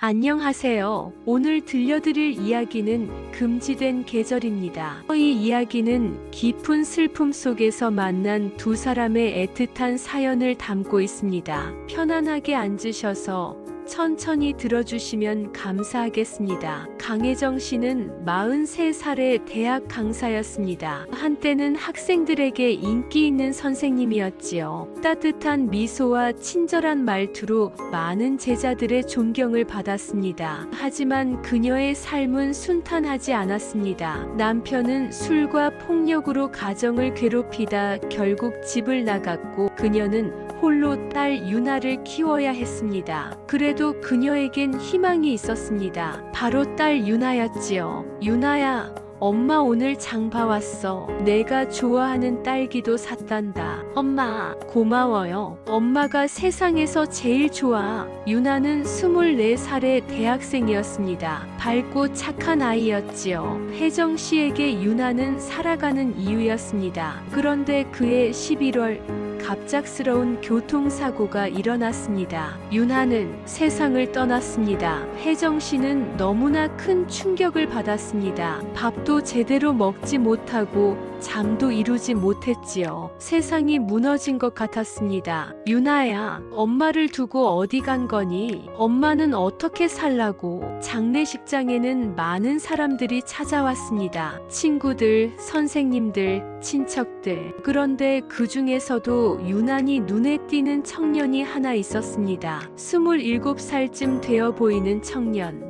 안녕하세요. 오늘 들려드릴 이야기는 금지된 계절입니다. 이 이야기는 깊은 슬픔 속에서 만난 두 사람의 애틋한 사연을 담고 있습니다. 편안하게 앉으셔서 천천히 들어주시면 감사하겠습니다. 강혜정 씨는 43살의 대학 강사였습니다. 한때는 학생들에게 인기 있는 선생님이었지요. 따뜻한 미소와 친절한 말투로 많은 제자들의 존경을 받았습니다. 하지만 그녀의 삶은 순탄하지 않았습니다. 남편은 술과 폭력으로 가정을 괴롭히다 결국 집을 나갔고 그녀는 홀로 딸 유나를 키워야 했습니다. 그래도 그녀에겐 희망이 있었습니다. 바로 딸 유나였지요. 유나야, 엄마 오늘 장 봐왔어. 내가 좋아하는 딸기도 샀단다. 엄마, 고마워요. 엄마가 세상에서 제일 좋아. 유나는 24살의 대학생이었습니다. 밝고 착한 아이였지요. 혜정 씨에게 유나는 살아가는 이유였습니다. 그런데 그해 11월, 갑작스러운 교통사고가 일어났습니다. 유나는 세상을 떠났습니다. 혜정 씨는 너무나 큰 충격을 받았습니다. 밥도 제대로 먹지 못하고 잠도 이루지 못했지요. 세상이 무너진 것 같았습니다. 유나야, 엄마를 두고 어디 간 거니? 엄마는 어떻게 살라고? 장례식장에는 많은 사람들이 찾아왔습니다. 친구들, 선생님들, 친척들. 그런데 그 중에서도 유난히 눈에 띄는 청년이 하나 있었습니다. 27살쯤 되어 보이는 청년.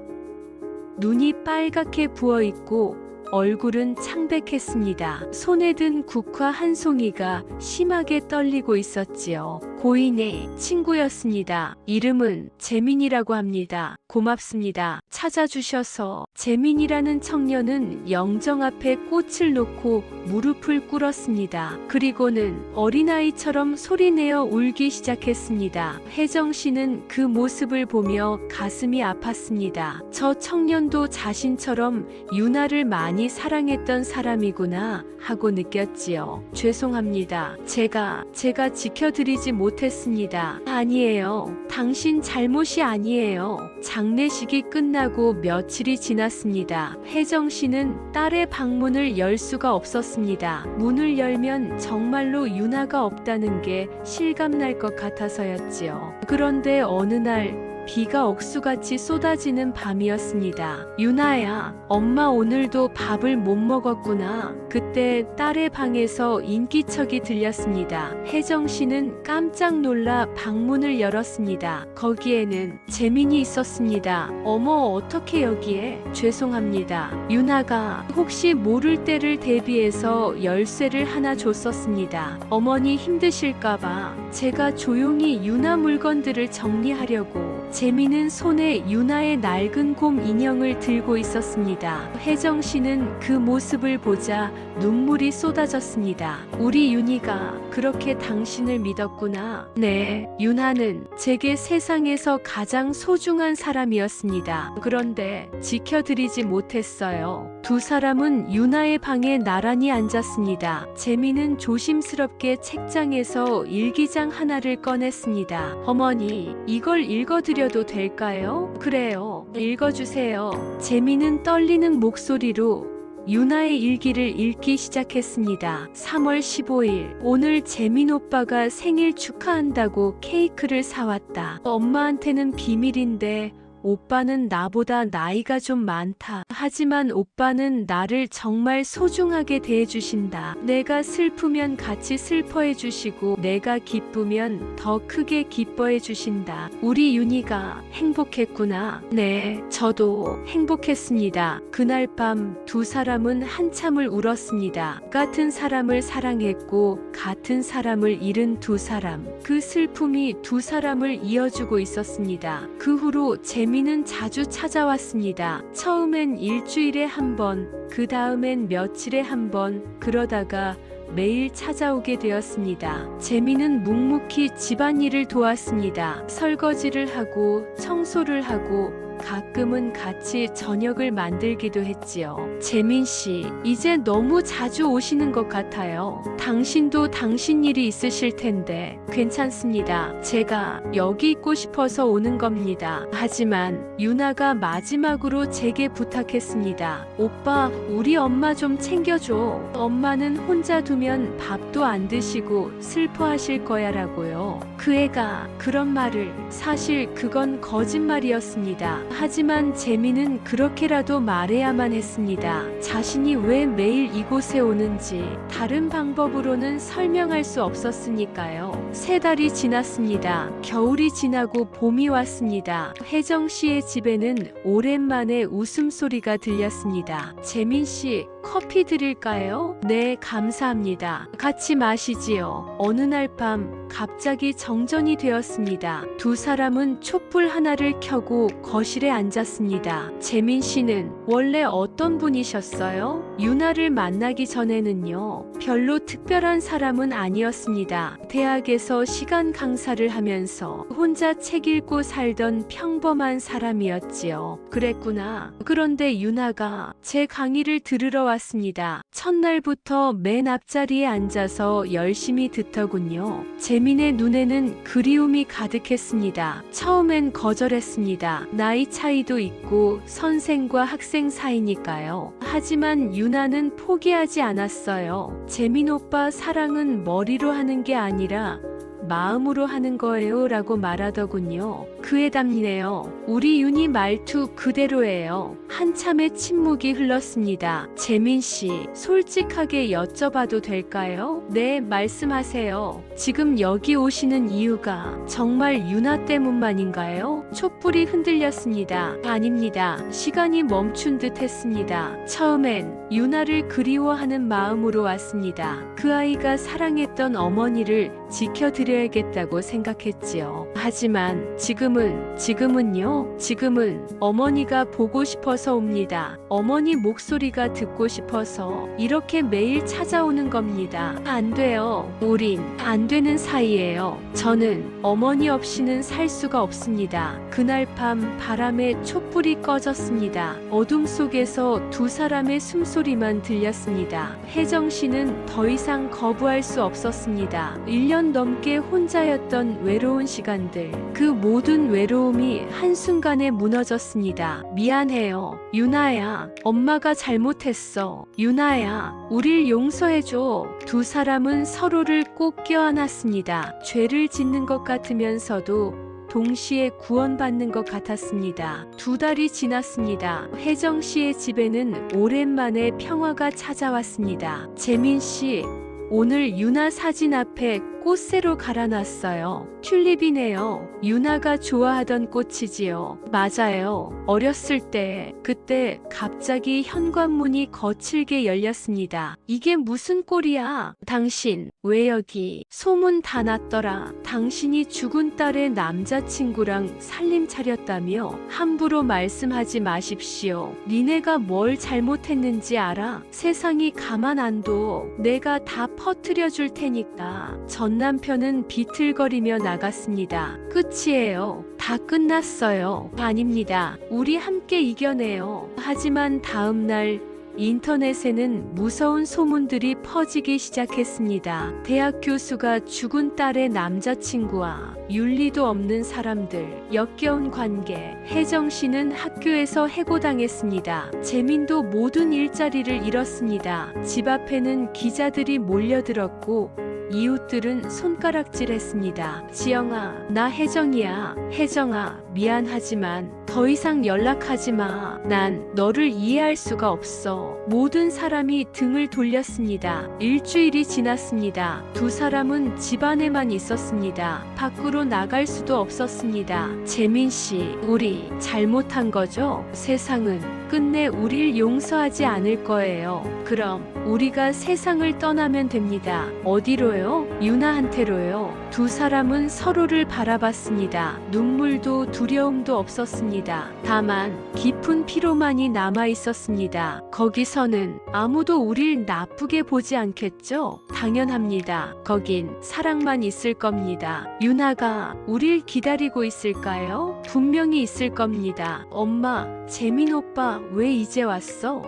눈이 빨갛게 부어있고 얼굴은 창백했습니다. 손에 든 국화 한 송이가 심하게 떨리고 있었지요. 고인의 친구였습니다. 이름은 재민이라고 합니다. 고맙습니다. 찾아주셔서. 재민이라는 청년은 영정 앞에 꽃을 놓고 무릎을 꿇었습니다. 그리고는 어린아이처럼 소리내어 울기 시작했습니다. 혜정 씨는 그 모습을 보며 가슴이 아팠습니다. 저 청년도 자신처럼 유나를 많이 사랑했던 사람이구나 하고 느꼈지요. 죄송합니다. 제가 지켜드리지 못했습니다. 아니에요. 당신 잘못이 아니에요. 장례식이 끝나고 며칠이 지났습니다. 혜정 씨는 딸의 방문을 열 수가 없었습니다. 문을 열면 정말로 유나가 없다는 게 실감날 것 같아서였지요. 그런데 어느 날 비가 억수같이 쏟아지는 밤이었습니다. 유나야, 엄마 오늘도 밥을 못 먹었구나. 그때 딸의 방에서 인기척이 들렸습니다. 혜정 씨는 깜짝 놀라 방문을 열었습니다. 거기에는 재민이 있었습니다. 어머, 어떻게 여기에? 죄송합니다. 유나가 혹시 모를 때를 대비해서 열쇠를 하나 줬었습니다. 어머니 힘드실까봐 제가 조용히 유나 물건들을 정리하려고. 재민은 손에 유나의 낡은 곰 인형을 들고 있었습니다. 혜정 씨는 그 모습을 보자 눈물이 쏟아졌습니다. 우리 윤희가 그렇게 당신을 믿었구나. 네, 유나는 제게 세상에서 가장 소중한 사람이었습니다. 그런데 지켜드리지 못했어요. 두 사람은 유나의 방에 나란히 앉았습니다. 재민은 조심스럽게 책장에서 일기장 하나를 꺼냈습니다. 어머니, 이걸 읽어드려도 될까요? 그래요. 읽어주세요. 재민은 떨리는 목소리로 유나의 일기를 읽기 시작했습니다. 3월 15일. 오늘 재민 오빠가 생일 축하한다고 케이크를 사왔다. 엄마한테는 비밀인데 오빠는 나보다 나이가 좀 많다. 하지만 오빠는 나를 정말 소중하게 대해주신다. 내가 슬프면 같이 슬퍼해주시고 내가 기쁘면 더 크게 기뻐해주신다. 우리 윤희가 행복했구나. 네, 저도 행복했습니다. 그날 밤 두 사람은 한참을 울었습니다. 같은 사람을 사랑했고 같은 사람을 잃은 두 사람. 그 슬픔이 두 사람을 이어주고 있었습니다. 그 후로 재민은 자주 찾아왔습니다. 처음엔 일주일에 한 번, 그 다음엔 며칠에 한 번, 그러다가 매일 찾아오게 되었습니다. 재민은 묵묵히 집안일을 도왔습니다. 설거지를 하고 청소를 하고 가끔은 같이 저녁을 만들기도 했지요. 재민 씨, 이제 너무 자주 오시는 것 같아요. 당신도 당신 일이 있으실 텐데 괜찮습니다. 제가 여기 있고 싶어서 오는 겁니다. 하지만 유나가 마지막으로 제게 부탁했습니다. 오빠, 우리 엄마 좀 챙겨줘. 엄마는 혼자 두면 밥도 안 드시고 슬퍼하실 거야 라고요. 그 애가 그런 말을, 사실 그건 거짓말이었습니다. 하지만 재민은 그렇게라도 말해야만 했습니다. 자신이 왜 매일 이곳에 오는지 다른 방법으로는 설명할 수 없었으니까요. 3달이 지났습니다. 겨울이 지나고 봄이 왔습니다. 혜정 씨의 집에는 오랜만에 웃음소리가 들렸습니다. 재민 씨, 커피 드릴까요? 네, 감사합니다. 같이 마시지요. 어느 날 밤 갑자기 정전이 되었습니다. 두 사람은 촛불 하나를 켜고 거실에 앉았습니다. 재민 씨는 원래 어떤 분이셨어요? 유나를 만나기 전에는요, 별로 특별한 사람은 아니었습니다. 대학에서 시간 강사를 하면서 혼자 책 읽고 살던 평범한 사람이었지요. 그랬구나. 그런데 유나가 제 강의를 들으러 왔습니다. 첫날부터 맨 앞자리에 앉아서 열심히 듣더군요. 재민의 눈에는 그리움이 가득했습니다. 처음엔 거절했습니다. 나이 차이도 있고 선생과 학생 사이니까요. 하지만 유나는 포기하지 않았어요. 재민 오빠, 사랑은 머리로 하는 게 아니라 마음으로 하는 거예요 라고 말하더군요. 그의 답이네요. 우리 윤희 말투 그대로예요. 한참의 침묵이 흘렀습니다. 재민 씨, 솔직하게 여쭤봐도 될까요? 네, 말씀하세요. 지금 여기 오시는 이유가 정말 유나 때문만인가요? 촛불이 흔들렸습니다. 아닙니다. 시간이 멈춘 듯 했습니다. 처음엔 유나를 그리워하는 마음으로 왔습니다. 그 아이가 사랑했던 어머니를 지켜드려야겠다고 생각했지요. 하지만 지금은요? 지금은 어머니가 보고 싶어서 옵니다. 어머니 목소리가 듣고 싶어서 이렇게 매일 찾아오는 겁니다. 안 돼요. 우린 안 되는 사이예요. 저는 어머니 없이는 살 수가 없습니다. 그날 밤 바람에 촛불이 꺼졌습니다. 어둠 속에서 두 사람의 숨소리만 들렸습니다. 혜정 씨는 더 이상 거부할 수 없었습니다. 1년 넘게 혼자였던 외로운 시간들, 그 모든 외로움이 한순간에 무너졌습니다. 미안해요. 유나야, 엄마가 잘못했어. 유나야, 우릴 용서해줘. 두 사람은 서로를 꼭 껴안았습니다. 죄를 짓는 것 같으면서도 동시에 구원받는 것 같았습니다. 2달이 지났습니다. 혜정 씨의 집에는 오랜만에 평화가 찾아왔습니다. 재민 씨, 오늘 유나 사진 앞에 꽃새로 갈아놨어요. 튤립이네요. 유나가 좋아하던 꽃이지요. 맞아요. 어렸을 때, 그때 갑자기 현관문이 거칠게 열렸습니다. 이게 무슨 꼴이야? 당신, 왜 여기? 소문 다 났더라. 당신이 죽은 딸의 남자친구랑 살림 차렸다며? 함부로 말씀하지 마십시오. 니네가 뭘 잘못했는지 알아? 세상이 가만 안 둬. 내가 다 퍼뜨려 줄 테니까. 전 남편은 비틀거리며 나갔습니다. 끝이에요. 다 끝났어요. 아닙니다. 우리 함께 이겨내요. 하지만 다음 날 인터넷에는 무서운 소문들이 퍼지기 시작했습니다. 대학 교수가 죽은 딸의 남자친구와 윤리도 없는 사람들, 역겨운 관계. 혜정 씨는 학교에서 해고당했습니다. 재민도 모든 일자리를 잃었습니다. 집 앞에는 기자들이 몰려들었고 이웃들은 손가락질했습니다. 지영아, 나 혜정이야. 혜정아, 미안하지만 더 이상 연락하지 마. 난 너를 이해할 수가 없어. 모든 사람이 등을 돌렸습니다. 일주일이 지났습니다. 두 사람은 집 안에만 있었습니다. 밖으로 나갈 수도 없었습니다. 재민 씨, 우리 잘못한 거죠? 세상은 끝내 우릴 용서하지 않을 거예요. 그럼 우리가 세상을 떠나면 됩니다. 어디로요? 유나한테로요. 두 사람은 서로를 바라봤습니다. 눈물도 두려움도 없었습니다. 다만 깊은 피로만이 남아 있었습니다. 거기서는 아무도 우릴 나쁘게 보지 않겠죠? 당연합니다. 거긴 사랑만 있을 겁니다. 유나가 우릴 기다리고 있을까요? 분명히 있을 겁니다. 엄마, 재민 오빠 왜 이제 왔어?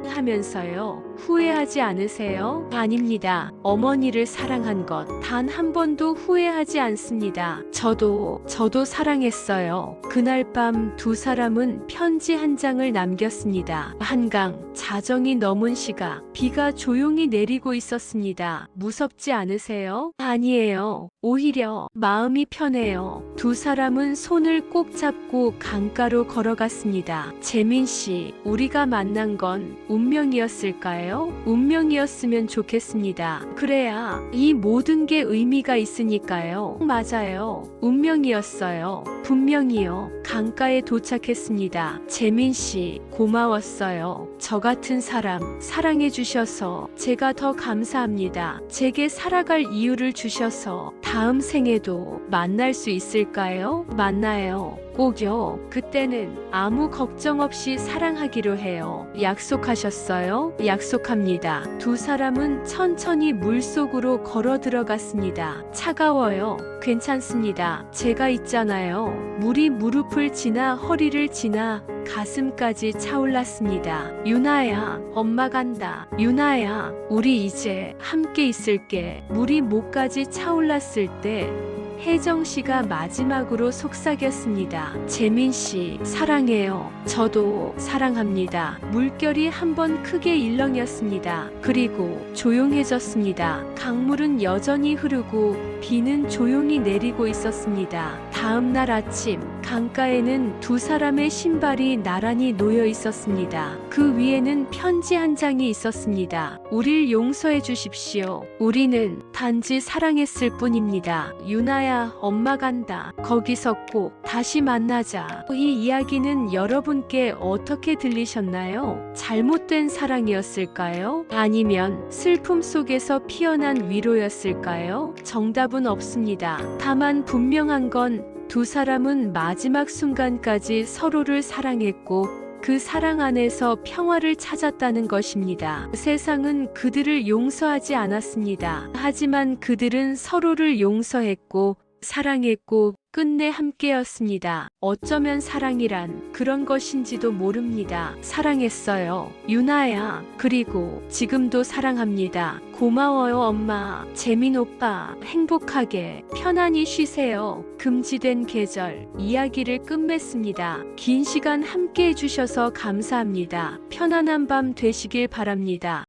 하면서요. 후회하지 않으세요? 아닙니다. 어머니를 사랑한 것 단 한 번도 후회하지 않습니다. 저도 사랑했어요. 그날 밤 두 사람은 편지 한 장을 남겼습니다. 한강, 자정이 넘은 시각, 비가 조용히 내리고 있었습니다. 무섭지 않으세요? 아니에요. 오히려 마음이 편해요. 두 사람은 손을 꼭 잡고 강가로 걸어갔습니다. 재민 씨, 우리가 만난 건 운명이었을까요? 운명이었으면 좋겠습니다. 그래야 이 모든 게 의미가 있으니까요. 맞아요. 운명이었어요. 분명히요. 강가에 도착했습니다. 재민 씨, 고마웠어요. 저 같은 사람 사랑해 주셔서 제가 더 감사합니다. 제게 살아갈 이유를 주셔서 다음 생에도 만날 수 있을까요? 만나요. 꼭요. 그때는 아무 걱정 없이 사랑하기로 해요. 약속하셨어요? 약속합니다. 두 사람은 천천히 물속으로 걸어 들어갔습니다. 차가워요. 괜찮습니다. 제가 있잖아요. 물이 무릎을 지나 허리를 지나 가슴까지 차올랐습니다. 유나야, 엄마 간다. 유나야, 우리 이제 함께 있을게. 물이 목까지 차올랐을 때 혜정 씨가 마지막으로 속삭였습니다. 재민 씨, 사랑해요. 저도 사랑합니다. 물결이 한번 크게 일렁였습니다. 그리고 조용해졌습니다. 강물은 여전히 흐르고 비는 조용히 내리고 있었습니다. 다음 날 아침, 강가에는 두 사람의 신발이 나란히 놓여 있었습니다. 그 위에는 편지 한 장이 있었습니다. 우릴 용서해 주십시오. 우리는 단지 사랑했을 뿐입니다. 유나야, 엄마 간다. 거기서 꼭 다시 만나자. 이 이야기는 여러분께 어떻게 들리셨나요? 잘못된 사랑이었을까요? 아니면 슬픔 속에서 피어난 위로였을까요? 정답은 없습니다. 다만 분명한 건 두 사람은 마지막 순간까지 서로를 사랑했고 그 사랑 안에서 평화를 찾았다는 것입니다. 세상은 그들을 용서하지 않았습니다. 하지만 그들은 서로를 용서했고 사랑했고 끝내 함께였습니다. 어쩌면 사랑이란 그런 것인지도 모릅니다. 사랑했어요. 유나야. 그리고 지금도 사랑합니다. 고마워요, 엄마. 재민 오빠. 행복하게 편안히 쉬세요. 금지된 계절 이야기를 끝맺습니다. 긴 시간 함께 해주셔서 감사합니다. 편안한 밤 되시길 바랍니다.